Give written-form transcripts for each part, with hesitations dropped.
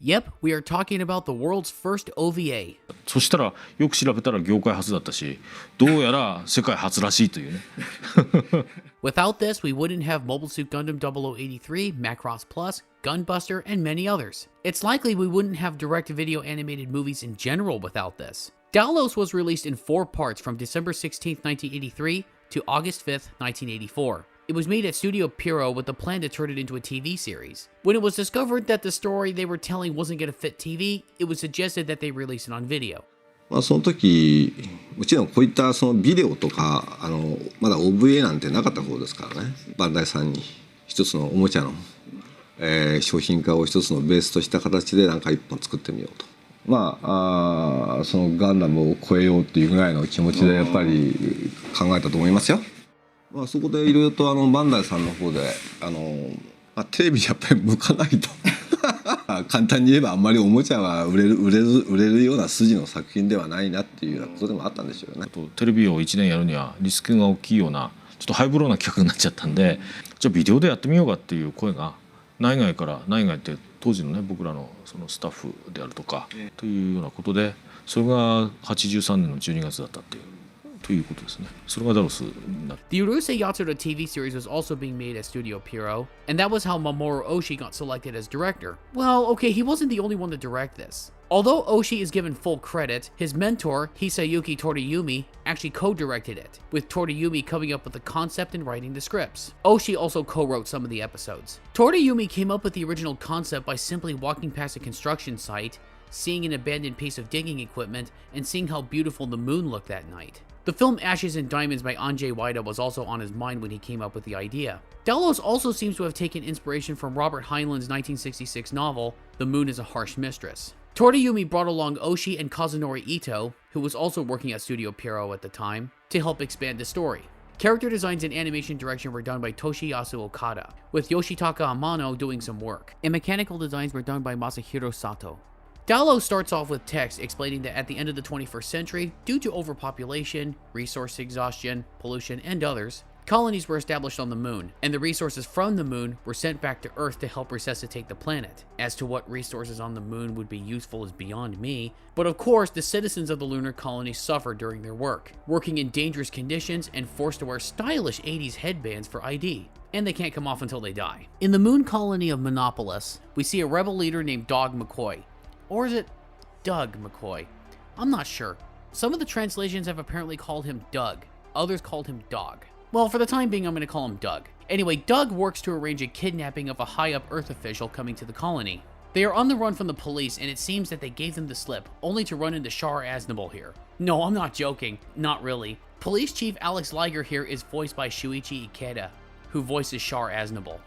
Yep, we are talking about the world's first OVA. そしたらよく調べたら業界初だったし、どうやら世界初らしいというね。Without this, we wouldn't have Mobile Suit Gundam 0083, Macross Plus, Gunbuster, and many others. It's likely we wouldn't have direct-to-video animated movies in general without this. Dallos was released in 4 parts from December 16, 1983 to August 5, 1984. It was made at Studio Pierrot with the plan to turn it into a TV series. When it was discovered that the story they were telling wasn't going to fit TV, it was suggested that they release it on video. その時もちろんこういったそのビデオとかまだ OVA なんてなかった頃ですからね。バンダイさんに一つのおもちゃの、商品化を一つのベースとした形でなんか一本作ってみようと。そのガンダムを超えようっていうぐらいの気持ちでやっぱり考えたと思いますよ。そこでいろいろとバンダイさんの方でテレビにやっぱり向かないと簡単に言えばあんまりおもちゃは売れるような筋の作品ではないなっていうようなことでもあったんでしょうね。テレビを1年やるにはリスクが大きいようなちょっとハイブローな企画になっちゃったんで、じゃあビデオでやってみようかっていう声が内外って当時のね僕らのそのスタッフであるとかというようなことで、それが83年の12月だったっていう。ということですね。それがダロスになって。The Urusei Yatsura TV series was also being made at Studio Pierrot, and that was how Mamoru Oshii got selected as director. Well, okay, he wasn't the only one to direct this. Although Oshii is given full credit, his mentor, Hisayuki Toriumi, actually co-directed it, with Toriumi coming up with the concept and writing the scripts. Oshii also co-wrote some of the episodes. Toriumi came up with the original concept by simply walking past a construction site, seeing an abandoned piece of digging equipment, and seeing how beautiful the moon looked that night. The film Ashes and Diamonds by Anjay Waida was also on his mind when he came up with the idea. Dallos also seems to have taken inspiration from Robert Heinlein's 1966 novel, The Moon is a Harsh Mistress. Toriumi brought along Oshii and Kazunori Ito, who was also working at Studio Pierrot at the time, to help expand the story. Character designs and animation direction were done by Toshiyasu Okada, with Yoshitaka Amano doing some work, and mechanical designs were done by Masahiro Sato. Dallos starts off with text explaining that at the end of the 21st century, due to overpopulation, resource exhaustion, pollution, and others, colonies were established on the moon, and the resources from the moon were sent back to Earth to help resuscitate the planet. As to what resources on the moon would be useful is beyond me, but of course the citizens of the lunar colony suffered during their work, working in dangerous conditions and forced to wear stylish 80s headbands for ID. And they can't come off until they die. In the moon colony of Monopolis, we see a rebel leader named Dog McCoy. Or is it Doug McCoy? I'm not sure. Some of the translations have apparently called him Doug. Others called him Dog. Well, for the time being, I'm going to call him Doug. Anyway, Doug works to arrange a kidnapping of a high-up Earth official coming to the colony. They are on the run from the police, and it seems that they gave them the slip, only to run into Shar Aznable here. No, I'm not joking. Not really. Police Chief Alex Liger here is voiced by Shuichi Ikeda, who voices Shar Aznable.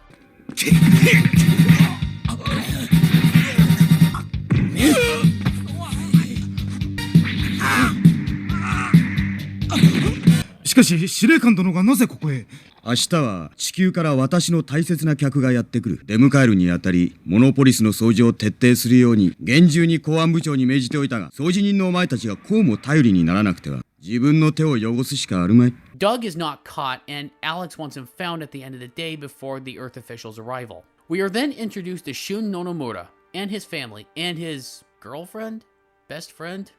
しかし司令官殿がなぜここへ？明日は地球から私の大切な客がやってくる。出迎えるにあたりモノポリスの掃除を徹底するように厳重に公安部長に命じておいたが、掃除人のお前たちがこうも頼りにならなくては自分の手を汚すしかあるまい。 Doug is not caught, and Alex wants him found at the end of the day before the Earth official's arrival. We are then introduced to Shun Nonomura and his family and his girlfriend? Best friend?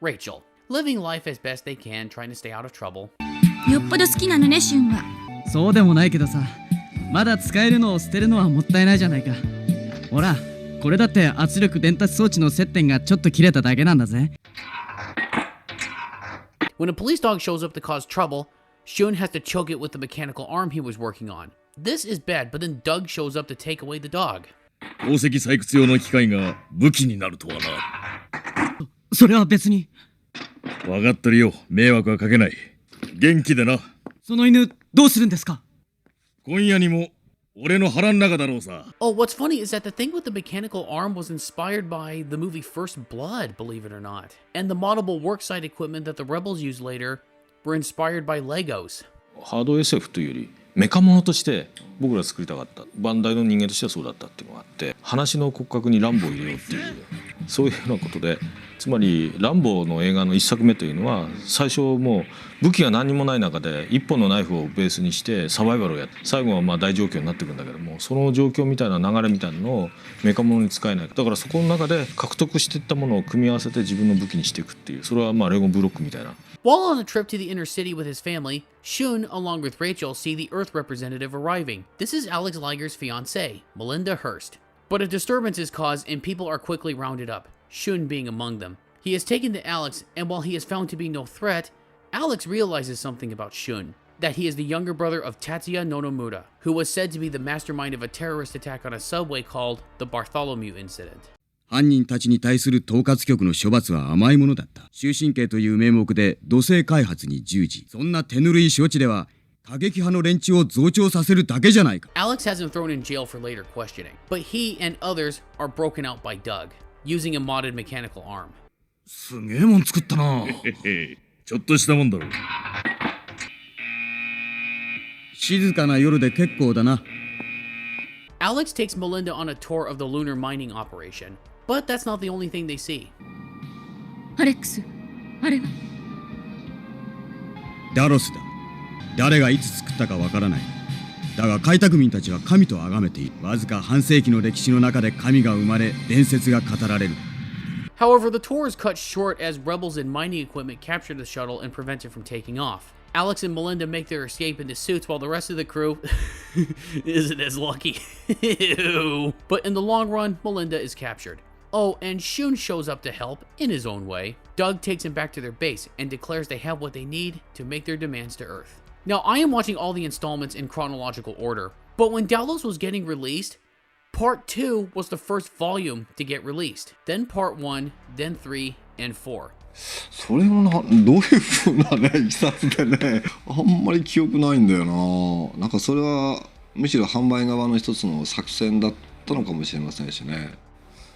Rachel. Living life as best they can, trying to stay out of trouble. よっぽど好きなのね、シュンは。そうでもないけどさ、まだ使えるのを捨てるのはもったいないじゃないか。ほら、これだって圧力伝達装置の接点がちょっと切れただけなんだぜ。When a police dog shows up to cause trouble, Shun has to choke it with the mechanical arm he was working on. This is bad, but then Doug shows up to take away the dog. 宝石採掘用の機械が武器になるとはな。それは別に。分かってるよ。迷惑はかけない。元気でな。その犬どうするんですか？今夜にも俺の腹の中だろうさ。Oh, what's funny is that the thing with the mechanical arm was inspired by the movie First Blood, believe it or not. And the moddable worksite equipment that the rebels used later were inspired by Legos. ハード SF というよりメカモノとして僕ら作りたかった。バンダイの人間としてはそうだったっていうのがあって、話の骨格に乱暴を入れようっていうそういうようなことでつまりランボーの映画の1作目というのは最初もう武器が何もない中で一本のナイフをベースにしてサバイバルをやって最後はまあ大状況になっていくんだけども、その状況みたいな流れみたいなのをメカモノに使えない。だからそこの中で獲得していったものを組み合わせて自分の武器にしていくっていう、それはまあレゴブロックみたいな。While on a trip to the inner city with his family, Shun, along with Rachel, see the Earth representative arriving. This is Alex Liger's fiancée, Melinda Hurst. But a disturbance is caused and people are quickly rounded up, Shun being among them. He is taken to Alex, and while he is found to be no threat, Alex realizes something about Shun, that he is the younger brother of Tatsuya Nonomura, who was said to be the mastermind of a terrorist attack on a subway called the Bartholomew incident. 犯人たちに対する統括局の処罰は甘いものだった。終身刑という名目で土星開発に従事。そんな手ぬるい処置では過激派の連中を増長させるだけじゃないか。Alex has him thrown in jail for later questioning, but he and others are broken out by Doug, using a modded mechanical arm. すげえもん作ったな。ちょっとしたもんだろう。静かな夜で結構だな。Alex takes Melinda on a tour of the lunar mining operation, but that's not the only thing they see. アレックス、あれはダロスだ。誰がいつ作ったかわからない。だが開拓民たちは神と崇めている。わずか半世紀の歴史の中で神が生まれ、伝説が語られる。However, the tour is cut short as rebels and mining equipment capture the shuttle and prevent it from taking off. Alex and Melinda make their escape into suits while the rest of the crew isn't as lucky. Ew. But in the long run, Melinda is captured. Oh, and Shun shows up to help in his own way. Doug takes him back to their base and declares they have what they need to make their demands to Earth. Now, I am watching all the installments in chronological order, but when Dallos was getting released, Part 2 was the first volume to get released. Then Part 1, then 3, and 4. それはどういうふうなねいきさつでね、あんまり記憶ないんだよな。なんかそれはむしろ販売側の一つの作戦だったのかもしれませんしね。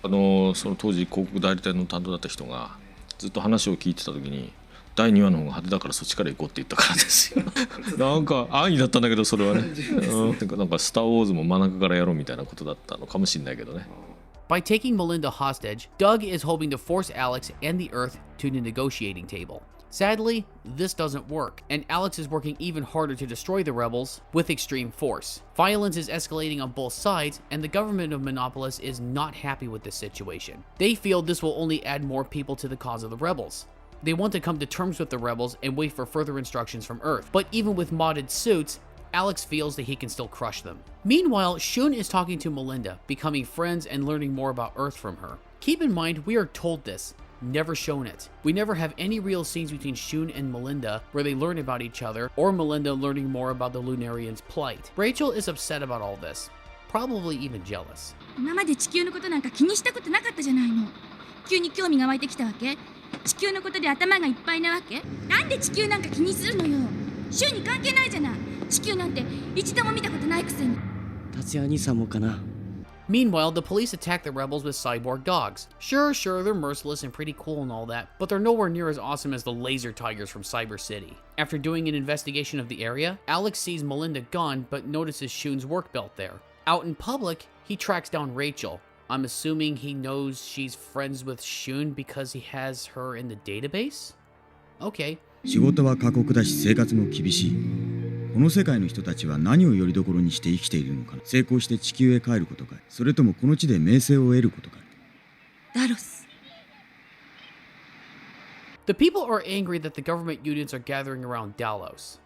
その当時広告代理店の担当だった人がずっと話を聞いてた時に、第2話の方が派手だからそっちから行こうって言ったからですよ。なんか安易だったんだけど、それはね、なんかスター・ウォーズも真ん中からやろうみたいなことだったのかもしれないけどね。By taking Melinda hostage, Doug is hoping to force Alex and the Earth to the negotiating table. Sadly, this doesn't work, and Alex is working even harder to destroy the rebels with extreme force. Violence is escalating on both sides, and the government of Monopolis is not happy with this situation. They feel this will only add more people to the cause of the rebels. They want to come to terms with the rebels and wait for further instructions from Earth, but even with modded suits, Alex feels that he can still crush them. Meanwhile, Shun is talking to Melinda, becoming friends and learning more about Earth from her. Keep in mind, we are told this, never shown it. We never have any real scenes between Shun and Melinda where they learn about each other, or Melinda learning more about the Lunarians' plight. Rachel is upset about all this, probably even jealous. 今まで地球のことなんか気にしたことなかったじゃないの。急に興味が湧いてきたわけ。地球のことで頭がいっぱいなわけ。なんで地球なんか気にするのよ。週に関係ないじゃない。地球なんて一度も見たことないくせに。達也兄さんもかな。Meanwhile, the police attack the rebels with cyborg dogs. Sure, they're merciless and pretty cool and all that, but they're nowhere near as awesome as the laser tigers from Cyber City. After doing an investigation of the area, Alex sees Melinda gone but notices Shun's work belt there. Out in public, he tracks down Rachel. I'm assuming he knows she's friends with Shun because he has her in the database? Okay. 仕事は過酷だし生活も厳しい。この世界の人たちは何をよりどころにして生きているのか。成功して地球へ帰ることか、それともこの地で名声を得ることか。ダロス。The people are angry that the government units are gathering around Dallos.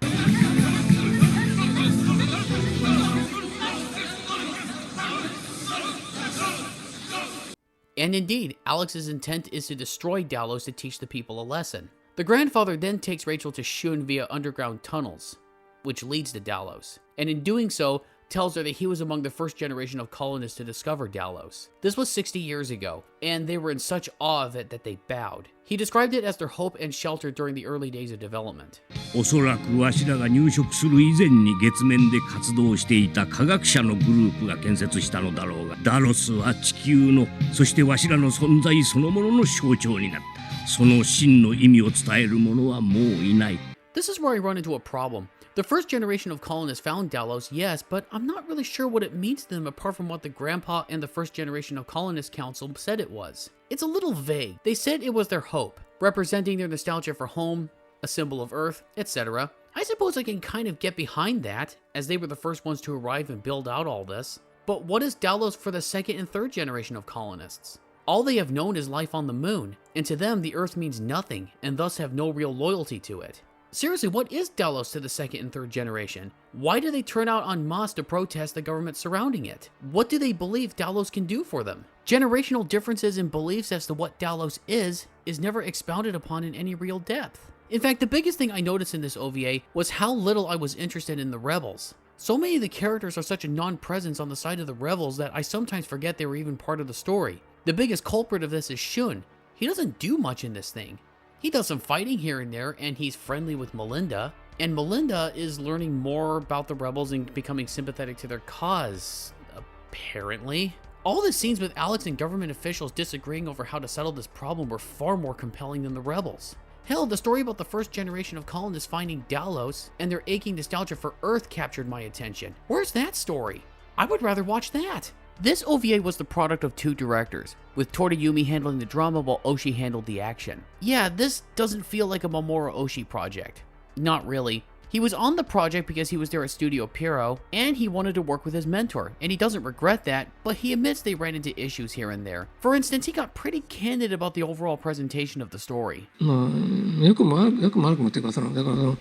And indeed, Alex's intent is to destroy Dallos to teach the people a lesson. The grandfather then takes Rachel to Shun via underground tunnels, which leads to Dallos, and in doing so, tells her that he was among the first generation of colonists to discover Dallos. This was 60 years ago, and they were in such awe of it that they bowed. He described it as their hope and shelter during the early days of development. おそらくわしらが入植する以前に月面で活動していた科学者のグループが建設したのだろうが、ダロスは地球の、そしてわしらの存在そのものの象徴になった。その真の意味を伝える者はもういない。This is where I run into a problem. The first generation of colonists found Dallos, yes, but I'm not really sure what it means to them apart from what the grandpa and the first generation of colonists council said it was. It's a little vague. They said it was their hope, representing their nostalgia for home, a symbol of Earth, etc. I suppose I can kind of get behind that, as they were the first ones to arrive and build out all this. But what is Dallos for the second and third generation of colonists? All they have known is life on the moon, and to them the Earth means nothing, and thus have no real loyalty to it. Seriously, what is Dallos to the second and third generation? Why do they turn out en masse to protest the government surrounding it? What do they believe Dallos can do for them? Generational differences in beliefs as to what Dallos is never expounded upon in any real depth. In fact, the biggest thing I noticed in this OVA was how little I was interested in the rebels. So many of the characters are such a non-presence on the side of the rebels that I sometimes forget they were even part of the story. The biggest culprit of this is Shun. He doesn't do much in this thing. He does some fighting here and there, and he's friendly with Melinda. And Melinda is learning more about the rebels and becoming sympathetic to their cause, apparently. All the scenes with Alex and government officials disagreeing over how to settle this problem were far more compelling than the rebels. Hell, the story about the first generation of colonists finding Dallos and their aching nostalgia for Earth captured my attention. Where's that story? I would rather watch that. This OVA was the product of two directors, with Toriumi handling the drama while Oshii handled the action. Yeah, this doesn't feel like a Mamoru Oshii project. Not really. He was on the project because he was there at Studio Pierrot, and he wanted to work with his mentor, and he doesn't regret that, but he admits they ran into issues here and there. For instance, he got pretty candid about the overall presentation of the story. よくも悪くもっていうか、だから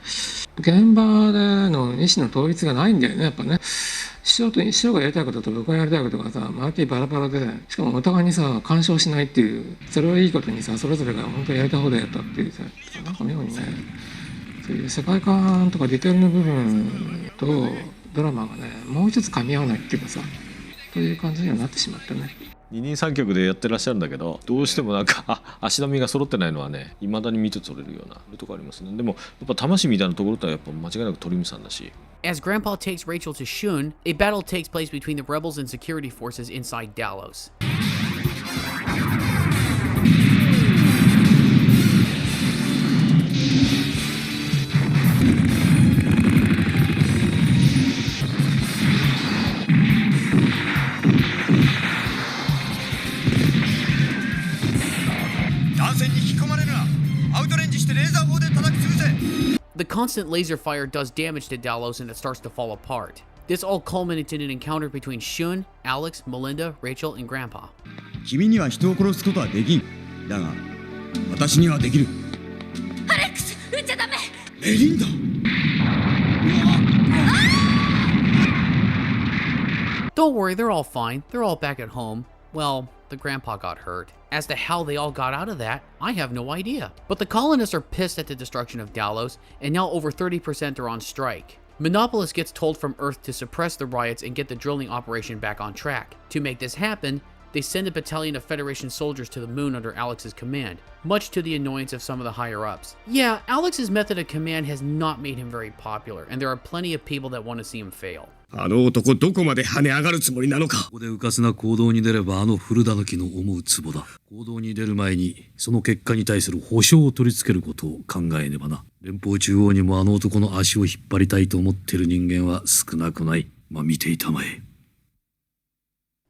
現場での意思の統一がないんだよね、やっぱね。師匠がやりたいことと僕がやりたいことがさ、周りバラバラで、しかもお互いにさ、干渉しないっていう、それをいいことにさ、それぞれが本当にやりたい方でやったっていうさ、なんか妙にね、そういう世界観とかディテールの部分とドラマがね、もう一つ噛み合わないっていうかさ、という感じにはなってしまったね。二人三脚でやってらっしゃるんだけど、どうしてもなんか足並みが揃ってないのはね、未だに見て取れるようなとこありますね。でもやっぱ魂みたいなところってやっぱ間違いなく鳥海さんだし。As Grandpa takes Rachel to Shun, a battle takes place between the rebels and security forces inside Dallos. The constant laser fire does damage to Dallos and it starts to fall apart. This all culminates in an encounter between Shun, Alex, Melinda, Rachel, and Grandpa. 君には人を殺すことはできん。だが、私にはできる。アレックス、撃っちゃダメ。メリンダ。Don't worry, they're all fine. They're all back at home. Well, the grandpa got hurt. As to how they all got out of that, I have no idea. But the colonists are pissed at the destruction of Dallos, and now over 30% are on strike. Monopolis gets told from Earth to suppress the riots and get the drilling operation back on track. To make this happen, they send a battalion of Federation soldiers to the moon under Alex's command, much to the annoyance of some of the higher-ups. Yeah, Alex's method of command has not made him very popular, and there are plenty of people that want to see him fail. あの男どこまで跳ね上がるつもりなのか。ここでうかつな行動に出れば古田の木の思うツボだ。行動に出る前にその結果に対する保証を取り付けることを考えねばな。連邦中央にも男の足を引っ張りたいと思っている人間は少なくない。見ていたまえ。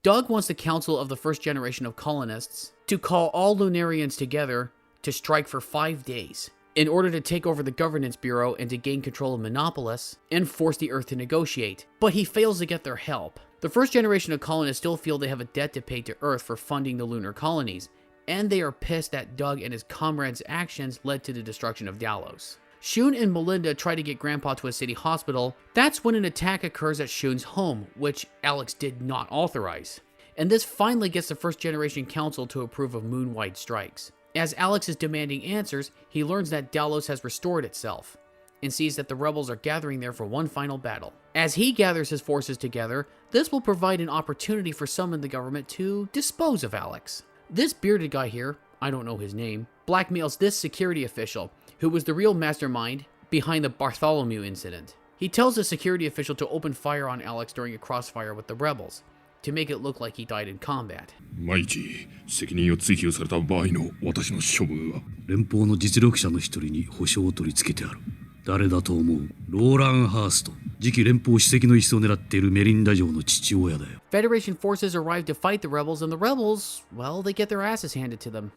Doug wants the council of the first generation of colonists to call all Lunarians together to strike for 5 days in order to take over the governance bureau and to gain control of Monopolis and force the Earth to negotiate. But he fails to get their help. The first generation of colonists still feel they have a debt to pay to Earth for funding the lunar colonies, and they are pissed that Doug and his comrades' actions led to the destruction of Dallos. Shun and Melinda try to get Grandpa to a city hospital. That's when an attack occurs at Shun's home, which Alex did not authorize. And this finally gets the first generation council to approve of moon-wide strikes. As Alex is demanding answers, he learns that Dallos has restored itself, and sees that the rebels are gathering there for one final battle. As he gathers his forces together, this will provide an opportunity for some in the government to dispose of Alex. This bearded guy here, I don't know his name, blackmails this security official, who was the real mastermind behind the Bartholomew incident. He tells the security official to open fire on Alex during a crossfire with the rebels, to make it look like he died in combat. 万一責任を追及された場合の私の処分は。連邦の実力者の一人に保証を取り付けてある。誰だと思う？ローラン・ハースト。次期連邦主席の椅子を狙っているメリンダ城の父親だよ。Federation forces arrive to fight the rebels, and the rebels, well, they get their asses handed to them.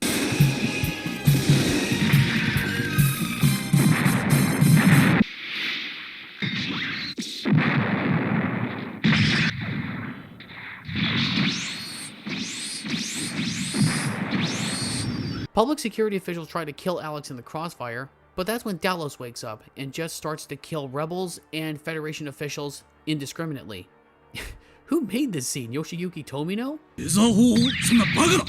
Public security officials try to kill Alex in the crossfire, but that's when Dallos wakes up and just starts to kill rebels and Federation officials indiscriminately. Who made this scene? Yoshiyuki Tomino? そんなバカだ。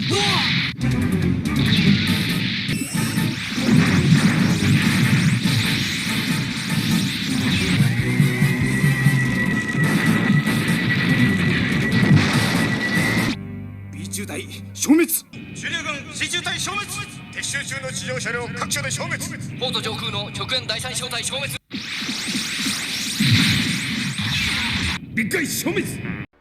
中隊消滅。主流軍 C 中隊消滅。撤収中の地上車両各所で消滅。ポート上空の極限第三小隊消滅。ビッグアイ消滅。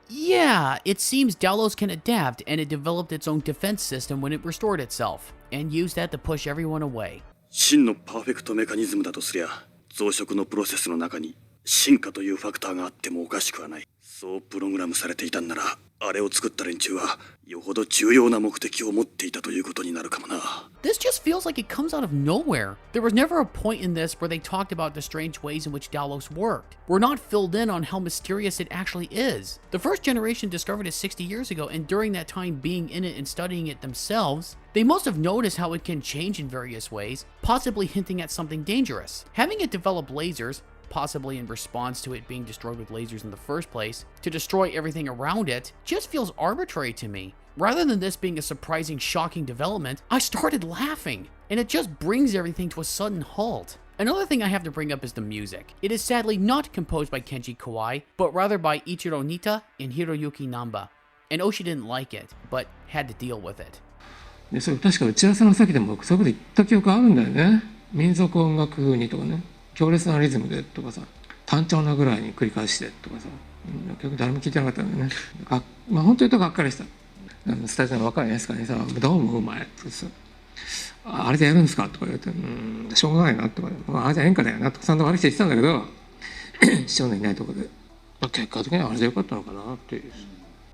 Yeah, it seems Dallos can adapt, and it developed its own defense system when it restored itself, and used that to push everyone away. 真のパーフェクトメカニズムだとすりゃ、増殖のプロセスの中に進化というファクターがあってもおかしくはない。そうプログラムされていたんなら、あれを作った連中はよほど重要な目的を持っていたということになるかもな。 This just feels like it comes out of nowhere. There was never a point in this where they talked about the strange ways in which Dallos worked. We're not filled in on how mysterious it actually is. The first generation discovered it 60 years ago, and during that time being in it and studying it themselves, they must have noticed how it can change in various ways, possibly hinting at something dangerous. Having it develop lasers, possibly in response to it being destroyed with lasers in the first place, to destroy everything around it, just feels arbitrary to me. Rather than this being a surprising, shocking development, I started laughing, and it just brings everything to a sudden halt. Another thing I have to bring up is the music. It is sadly not composed by Kenji Kawai, but rather by Ichiro Nita and Hiroyuki Namba. And Oshii didn't like it, but had to deal with it. でそれ確か打ち合わせの先でもそういうこと言った記憶あるんだよね。民族音楽風にとかね、強烈なリズムでとかさ、単調なぐらいに繰り返してとかさ、結局誰も聞いてなかったんだよね。まあ本当に言うとがっかりした。スタジオの若いエスカにさ「どう思うお前」ってさ「あれでやるんですか?」とか言われて「しょうがないな」とか「あれじゃ演歌だよな」とか散々悪い人言ってたんだけど師匠のいないところで結果的にはあれでよかったのかなっていう。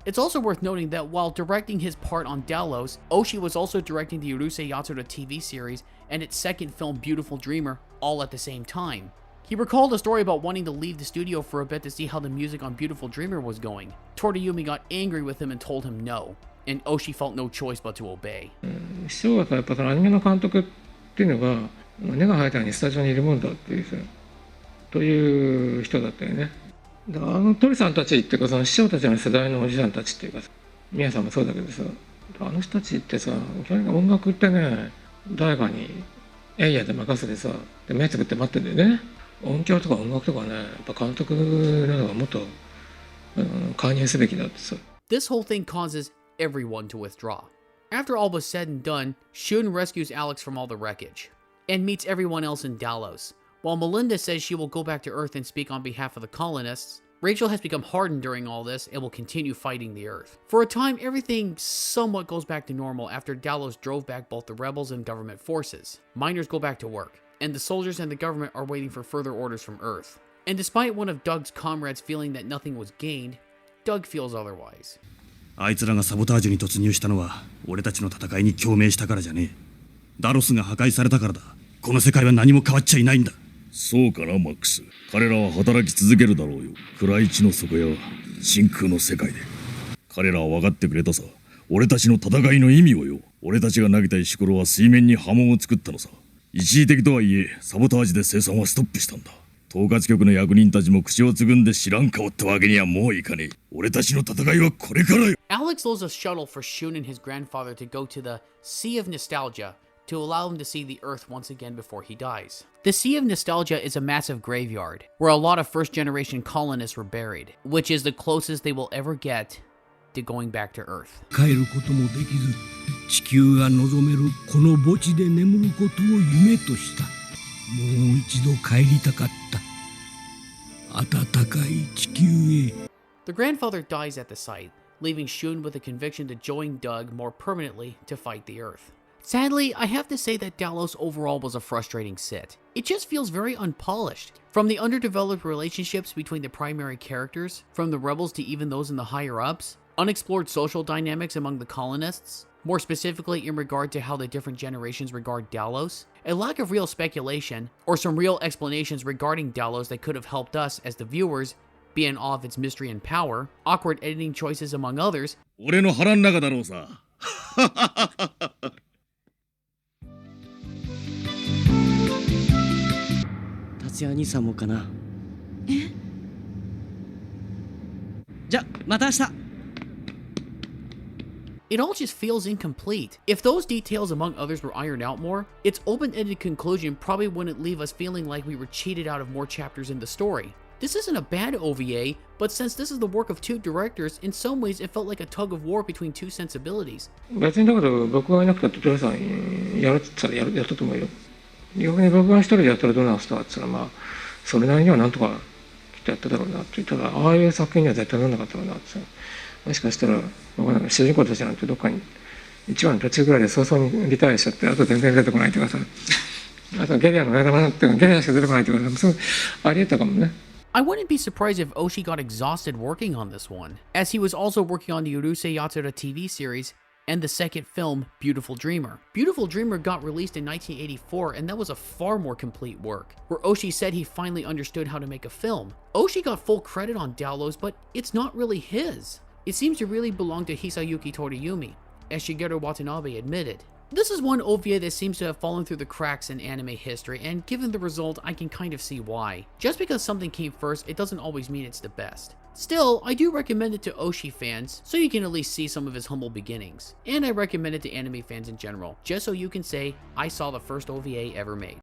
It's also worth noting that while directing his part on Dallos, Oshii was also directing the Urusei Yatsura TV series and its second film Beautiful Dreamer, all at the same time. He recalled a story about wanting to leave the studio for a bit to see how the music on Beautiful Dreamer was going. Toriumi got angry with him and told him no, and Oshii felt no choice but to obey. 師匠はさやっぱそのアニメの監督っていうのが根が生えたようにスタジオにいるもんだっていうさという人だったよね。だから鳥さんたちっていうかその師匠たちの世代のおじさんたちっていうか宮さんもそうだけどさあの人たちってさ基本的に音楽ってね誰かにエイヤで任せてさで目つぶって待ってんだよね。音響とか音楽とかねやっぱ監督などがもっと介入すべきだってさ。 This whole thing causes everyone to withdraw. After all was said and done, Shun rescues Alex from all the wreckage and meets everyone else in Dallos. While Melinda says she will go back to Earth and speak on behalf of the colonists, Rachel has become hardened during all this and will continue fighting the Earth. For a time, everything somewhat goes back to normal after Dallos drove back both the rebels and government forces. Miners go back to work, and the soldiers and the government are waiting for further orders from Earth. And despite one of Doug's comrades feeling that nothing was gained, Doug feels otherwise. あいつらがサボタージュに突入したのは俺たちの戦いに共鳴したからじゃねえ。ダロスが破壊されたからだ。この世界は何も変わっちゃいないんだ。そうかなマックス。彼らは働き続けるだろうよ。暗い地の底や真空の世界で。彼らは分かってくれたさ。俺たちの戦いの意味をよ。俺たちが投げた石ころは水面に波紋を作ったのさ。一時的とはいえサボタージュで生産はストップしたんだ。統括局の役人たちも口をつぐんで知らん顔ってわけにはもういかねえ。俺たちの戦いはこれからよ。 Alex loads a shuttle for Shun and his grandfather to go to the Sea of Nostalgia to allow him to see the Earth once again before he dies. The Sea of Nostalgia is a massive graveyard where a lot of first-generation colonists were buried, which is the closest they will ever get to going back to Earth. 帰ることもできず、地球が望めるこの墓地で眠ることを夢とした。もう一度帰りたかった。暖かい地球へ。 The grandfather dies at the site, leaving Shun with a conviction to join Doug more permanently to fight the Earth. Sadly, I have to say that Dallos overall was a frustrating sit. It just feels very unpolished. From the underdeveloped relationships between the primary characters, from the rebels to even those in the higher-ups, unexplored social dynamics among the colonists, more specifically in regard to how the different generations regard Dallos, a lack of real speculation, or some real explanations regarding Dallos that could have helped us as the viewers be in awe of its mystery and power, awkward editing choices among others. 俺の腹ん中だろうさ。達也兄さんもかな。じゃ、また明日。It all just feels incomplete. If those details among others were ironed out more, its open-ended conclusion probably wouldn't leave us feeling like we were cheated out of more chapters in the story. This isn't a bad OVA, but since this is the work of two directors, in some ways it felt like a tug of war between two sensibilities. 別にだけど僕がいなくたってトヨさんやるって言ったらやったと思うよ。逆に僕が一人でやったらどうなんすかって言ったら、まあそれなりにはなんとかきっとやっただろうなって言ったら、ああいう作品には絶対ならなかったろうなって。もしかしたら主人公たちなんてどっかに1話の途中ぐらいで早々にリタイアしちゃって、あと全然出てこないとかさ、あとゲリラの目玉ってゲリラしか出てこないとかさ、そうありえたかもね。I wouldn't be surprised if Oshii got exhausted working on this one, as he was also working on the Urusei Yatsura TV series and the second film, Beautiful Dreamer. Beautiful Dreamer got released in 1984, and that was a far more complete work, where Oshii said he finally understood how to make a film. Oshii got full credit on Dallos, but it's not really his. It seems to really belong to Hisayuki Toriumi, as Shigeru Watanabe admitted. This is one OVA that seems to have fallen through the cracks in anime history, and given the result, I can kind of see why. Just because something came first, it doesn't always mean it's the best. Still, I do recommend it to Oshii fans, so you can at least see some of his humble beginnings. And I recommend it to anime fans in general, just so you can say, I saw the first OVA ever made.